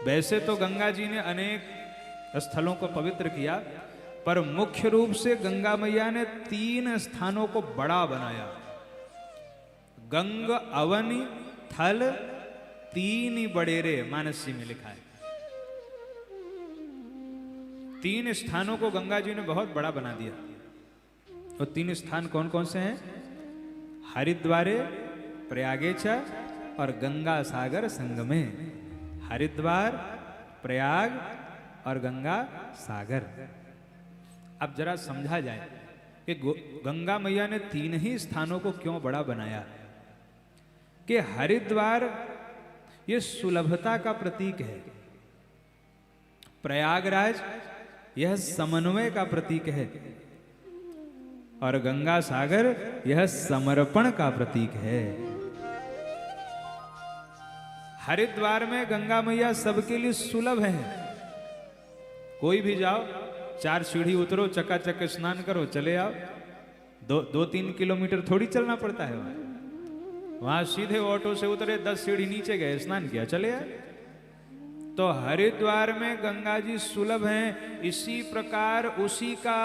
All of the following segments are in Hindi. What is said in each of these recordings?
वैसे तो गंगा जी ने अनेक स्थलों को पवित्र किया, पर मुख्य रूप से गंगा मैया ने 3 स्थानों को बड़ा बनाया। गंग अवनि थल 3 बड़ेरे मानसी में लिखा है। 3 स्थानों को गंगा जी ने बहुत बड़ा बना दिया। और 3 स्थान कौन कौन से हैं? हरिद्वारे, प्रयागेच और गंगा सागर संगमे। हरिद्वार, प्रयाग और गंगा सागर। अब जरा समझा जाए कि गंगा मैया ने 3 ही स्थानों को क्यों बड़ा बनाया। कि हरिद्वार ये सुलभता का प्रतीक है, प्रयागराज यह समन्वय का प्रतीक है, और गंगा सागर यह समर्पण का प्रतीक है। हरिद्वार में गंगा मैया सबके लिए सुलभ है। कोई भी जाओ, 4 सीढ़ी उतरो, चकाचक स्नान करो, चले आओ। 2-3 किलोमीटर थोड़ी चलना पड़ता है। वहां सीधे ऑटो से उतरे, 10 सीढ़ी नीचे गए, स्नान किया, चले आए। तो हरिद्वार में गंगा जी सुलभ हैं। इसी प्रकार उसी का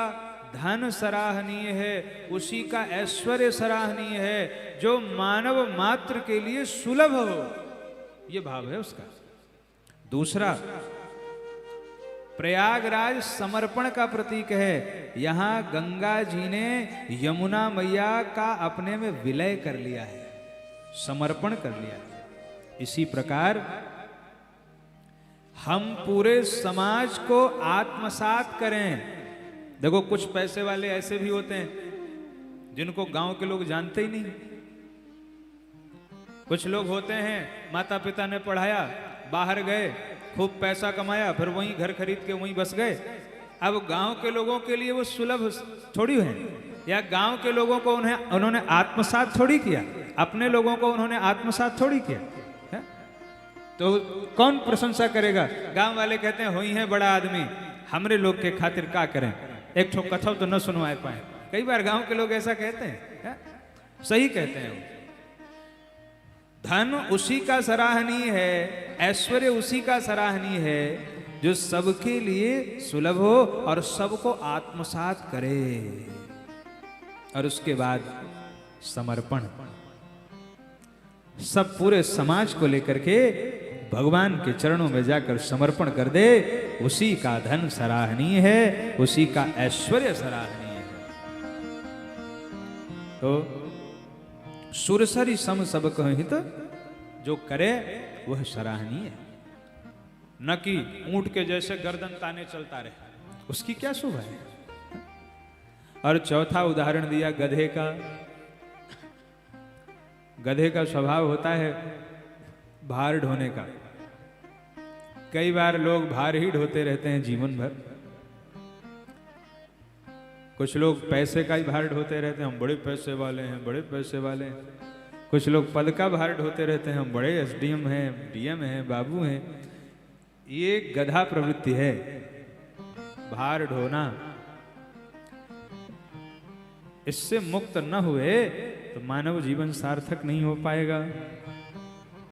धन सराहनीय है, उसी का ऐश्वर्य सराहनीय है, जो मानव मात्र के लिए सुलभ हो, ये भाव है उसका। दूसरा, प्रयागराज समर्पण का प्रतीक है। यहां गंगा जी ने यमुना मैया का अपने में विलय कर लिया है, समर्पण कर लिया है। इसी प्रकार हम पूरे समाज को आत्मसात करें। देखो, कुछ पैसे वाले ऐसे भी होते हैं जिनको गांव के लोग जानते ही नहीं। कुछ लोग होते हैं, माता पिता ने पढ़ाया, बाहर गए, खूब पैसा कमाया, फिर वहीं घर खरीद के वहीं बस गए। अब गांव के लोगों के लिए वो सुलभ थोड़ी है, या गांव के लोगों को उन्होंने आत्मसात थोड़ी किया, अपने लोगों को उन्होंने आत्मसात थोड़ी किया है? तो कौन प्रशंसा करेगा? गांव वाले कहते हैं, हुई है बड़ा आदमी, हमरे लोग के खातिर का करें, एक ठो कथो तो न सुनवाए पाए। कई बार गांव के लोग ऐसा कहते हैं, है? सही कहते हैं। धन उसी का सराहनीय है, ऐश्वर्य उसी का सराहनीय है, जो सबके लिए सुलभ हो और सबको आत्मसात करे। और उसके बाद समर्पण, सब पूरे समाज को लेकर के भगवान के चरणों में जाकर समर्पण कर दे। उसी का धन सराहनीय है, उसी का ऐश्वर्य सराहनीय है। तो सुरसरी सम सब कहित जो करे वह सराहनीय है। न कि ऊंट के जैसे गर्दन ताने चलता रहे, उसकी क्या शोभा है। और चौथा उदाहरण दिया गधे का। गधे का स्वभाव होता है भार ढोने का। कई बार लोग भार ही ढोते रहते हैं जीवन भर। कुछ लोग पैसे का ही भार ढोते रहते हैं, हम बड़े पैसे वाले हैं, बड़े पैसे वाले हैं। कुछ लोग पद का भार ढोते रहते हैं, हम बड़े एसडीएम हैं, डीएम हैं, बाबू हैं। ये गधा प्रवृत्ति है, भार ढोना। इससे मुक्त न हुए तो मानव जीवन सार्थक नहीं हो पाएगा।